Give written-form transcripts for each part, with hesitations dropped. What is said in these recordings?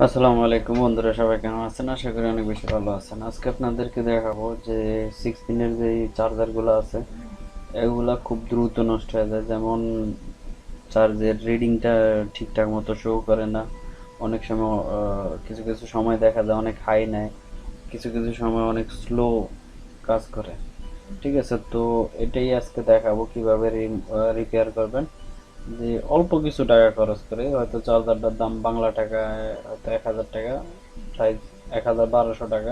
আসসালামু আলাইকুম বন্ধুরা, সবাই কেমন আছেন? আশা করি অনেক বেশি ভালো আছেন। আজকে আপনাদেরকে দেখাবো যে 6 পিনের যে চার্জারগুলো আছে এগুলা খুব দ্রুত নষ্ট হয়ে যায়। যেমন চার্জের রিডিংটা ঠিকঠাক মতো শো করে না। অনেক সময় কিছু কিছু সময় দেখা যায় অনেক হাই নেয়, কিছু কিছু সময় অনেক স্লো কাজ করে। ঠিক আছে, তো এটাই আজকে দেখাবো কিভাবে রিপেয়ার করবেন। যে অল্প কিছু টাকা খরচ করে, হয়তো চার্জারটার দাম বাংলা টাকায় হয়তো 1000 টাকা, প্রাইস 1200 টাকা।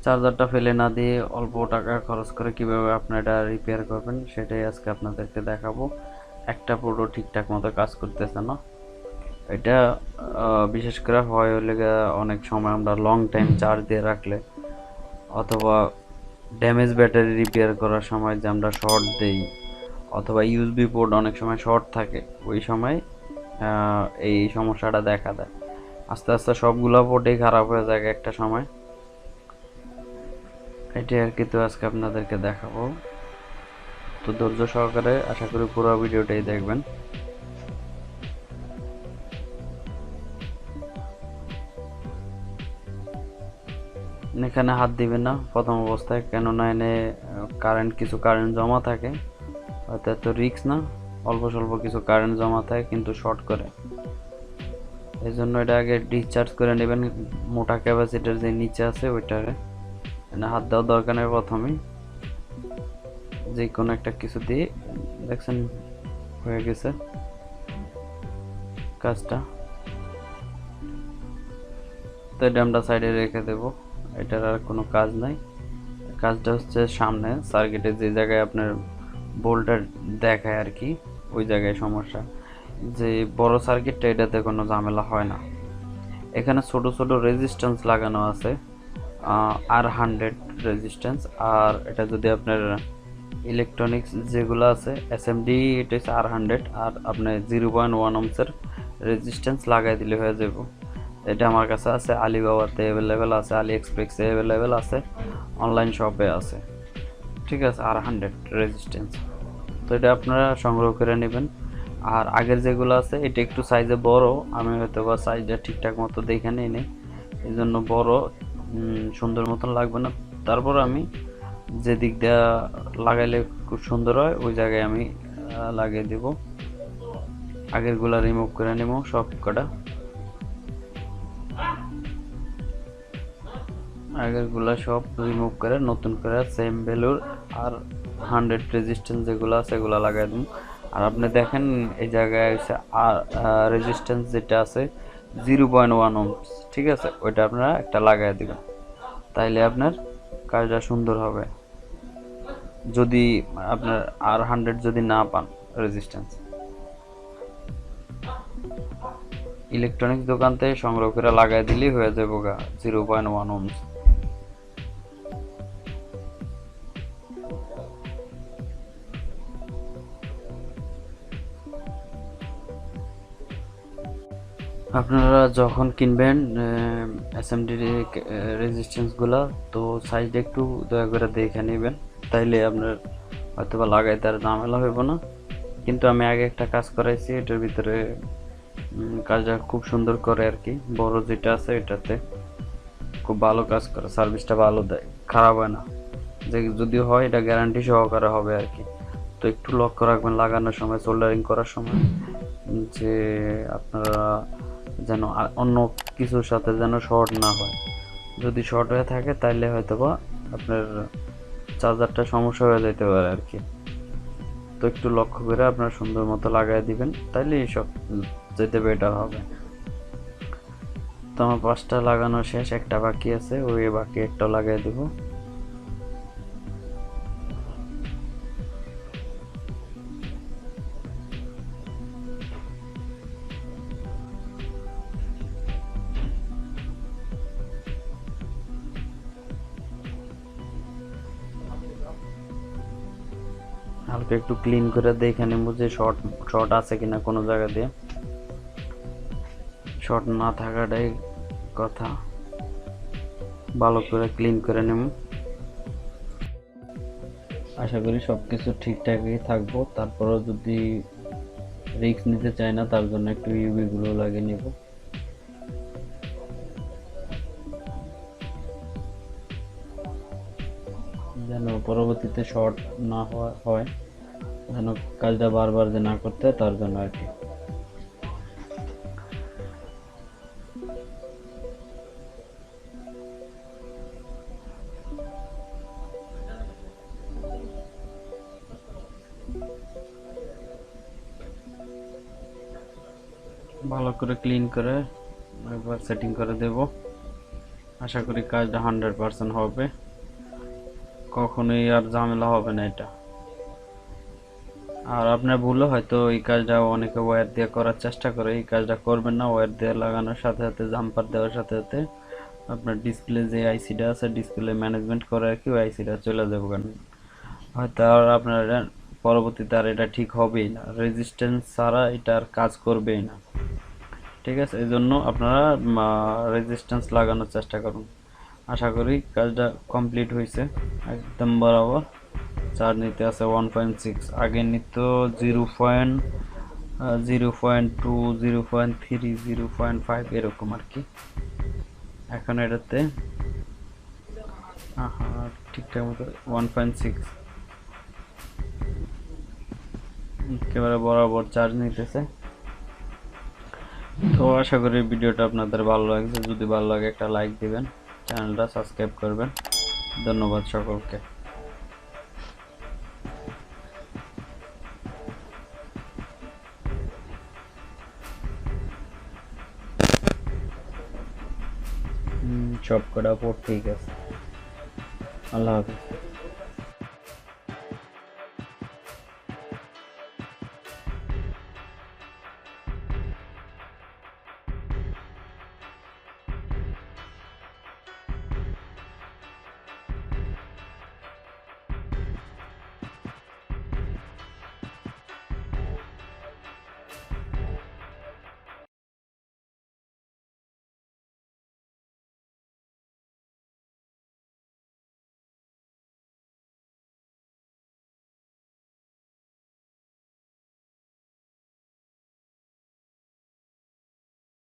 চার্জারটা ফেলে না দিয়ে অল্প টাকা খরচ করে কিভাবে আপনি এটা রিপেয়ার করবেন সেটাই আজকে আপনাদেরকে দেখাবো। একটা পুরো ঠিকঠাক মতো কাজ করতেছে না এটা। বিশেষ করে হয় হলে অনেক সময় আমরা লং টাইম চার্জ দিয়ে রাখলে, অথবা ড্যামেজ ব্যাটারি রিপেয়ার করার সময় যে আমরা শর্ট দেই, অথবা ইউএসবি পোর্ট অনেক সময় শর্ট থাকে, ওই সময় এই সমস্যাটা দেখা দেয়। আস্তে আস্তে সবগুলো পোর্টেই খারাপ হয়ে যায় একটা সময়। এটি আর কি, তো আজকে আপনাদেরকে দেখাবো। তো ধৈর্য সহকারে আশা করি পুরো ভিডিওটাই দেখবেন। এখানে হাত দিবেন না প্রথম অবস্থায়, কেননা এনে কিছু কারেন্ট জমা থাকে। হয়তো এত রিস্ক না, অল্প স্বল্প কিছু কারেন্ট জমা থাকে কিন্তু শর্ট করে। এই জন্য এটা আগে ডিসচার্জ করে নেবেন। মোটা ক্যাপাসিটার যে নিচে আছে ওইটারে এনে হাত দেওয়ার দরকার নেই। প্রথমেই যে কোনো একটা কিছু দিয়ে দেখছেন হয়ে গেছে কাজটা, তো এটা আমরা সাইডে রেখে দেব। এটার আর কোনো কাজ নাই। কাজটা হচ্ছে সামনে সার্কিটে যে জায়গায় আপনার বোল্টটা দেখায় আর কি, ওই জায়গায় সমস্যা। যে বড় সার্কিটটা, এটাতে কোনো ঝামেলা হয় না। এখানে ছোট ছোট রেজিস্ট্যান্স লাগানো আছে, R100 রেজিস্ট্যান্স। আর এটা যদি আপনার ইলেকট্রনিক্স যেগুলো আছে এসএমডি, এটা হচ্ছে R100। আর আপনি 0.1 ওহমসের রেজিস্ট্যান্স লাগাই দিলে হয়ে যাব। এটা আমার কাছে আছে, আলিবাবাতে অ্যাভেলেবেল আছে, আলি এক্সপ্রেসে অ্যাভেলেবেল আছে, অনলাইন শপে আছে। ঠিক আছে, R100 রেজিস্ট্যান্স। তো এটা আপনারা সংগ্রহ করে নেবেন। আর আগের যেগুলো আছে এটা একটু সাইজে বড়, আমি হয়তো বা সাইজটা ঠিকঠাক মতো দেখে নিই নি, এই জন্য বড় সুন্দর মতন লাগবে না। তারপর আমি যে দিক দিয়ে লাগাইলে খুব সুন্দর হয় ওই জায়গায় আমি লাগিয়ে দিব। আগেরগুলা রিমুভ করে নেব সব কটা। আগেরগুলা সব রিমুভ করে নতুন করে সেম ভ্যালুর আর 100 রেজিস্ট্যান্স যেগুলো আছে সেগুলো লাগাই দিন। আর আপনি দেখেন এই জায়গায় হচ্ছে আর রেজিস্ট্যান্স যেটা আছে 0.1 ওহমস, ঠিক আছে, ওইটা আপনারা একটা লাগাই দিবেন। তাইলে আপনার কাজটা সুন্দর হবে। যদি আপনার R100 যদি না পান রেজিস্ট্যান্স, ইলেকট্রনিক্স দোকান থেকে সংগ্রহ করে লাগাই দিলেই হয়ে যাবে 0.1 ওহমস। আপনারা যখন কিনবেন এসএমডি রেজিস্ট্যান্সগুলো, তো সাইজটা একটু দয়া করে দেখে নেবেন, তাইলে আপনার হয়তো বা লাগাইতে আর ঝামেলা হইব না। কিন্তু আমি আগে একটা কাজ করাইছি, এটার ভিতরে কাজটা খুব সুন্দর করে আর কি। বড় যেটা আছে এটাতে খুব ভালো কাজ করে, সার্ভিসটা ভালো দেয়, খারাপ হয় না। যে যদি হয় এটা গ্যারান্টি সহকারে হবে আর কি। তো একটু লক্ষ্য রাখবেন লাগানোর সময়, সোল্ডারিং করার সময়, যে আপনারা যেন অন্য কিছুর সাথে যেন শর্ট না হয়। যদি শর্ট হয়ে থাকে তাহলে হয়তো বা আপনার চার্জারটা সমস্যা হয়ে যেতে পারে আর কি। তো একটু লক্ষ্য করে আপনার সুন্দর মতো লাগাই দিবেন, তাইলে সব যেতে বেটার হবে। তো আমার 5টা লাগানো শেষ, একটা বাকি আছে, ওই বাকি একটা লাগাই দেবো। হালকা একটু ক্লিন করে দেখে নেবো যে শর্ট শর্ট আছে কিনা কোনো জায়গা দিয়ে। শর্ট না থাকাটাই কথা, ভালো করে ক্লিন করে নেব। আশা করি সব কিছু ঠিকঠাকই থাকবো। তারপরেও যদি রিস্ক নিতে চাই না, তার জন্য একটু ইউভি গুলো লাগিয়ে নেব। পরবর্তীতে শর্ট না হয়, যেন কাজটা বারবার যে না করতে হয় তার জন্য আর কি। ভালো করে ক্লিন করে একবার সেটিং করে দেব। আশা করি কাজটা 100% হবে, কখনোই আর ঝামেলা হবে না এটা। আর আপনার ভুলও হয়তো এই কাজটা অনেকে ওয়্যার দিয়ে করার চেষ্টা করে, এই কাজটা করবেন না। ওয়্যার দিয়ে লাগানোর সাথে সাথে জাম্পার দেওয়ার সাথে সাথে আপনার ডিসপ্লে যে আইসিটা আছে, ডিসপ্লে ম্যানেজমেন্ট করে আর কি, ওই আইসিটা চলে যাবে, কারণ হয়তো আর আপনার পরবর্তীতে আর এটা ঠিক হবেই না, রেজিস্ট্যান্স ছাড়া এটা আর কাজ করবেই না। ঠিক আছে, এই জন্য আপনারা রেজিস্ট্যান্স লাগানোর চেষ্টা করুন। আশা করি কাজটা কমপ্লিট হয়েছে একদম বরাবর। চার্জ নিতে আছে 1.6, আগে নিত 0.2, 0.3, 0.5 এরকম আর কি। এখন এটাতে ঠিকঠাক মতো 1.6 একেবারে বরাবর চার্জ নিতেছে। তো আশা করি ভিডিওটা আপনাদের ভালো লাগছে, যদি ভালো লাগে একটা লাইক দিবেন, চ্যানেলটা সাবস্ক্রাইব করবেন। ধন্যবাদ সকলকে। সব কটা পোর্ট ঠিক আছে। আল্লাহ হাফিজ।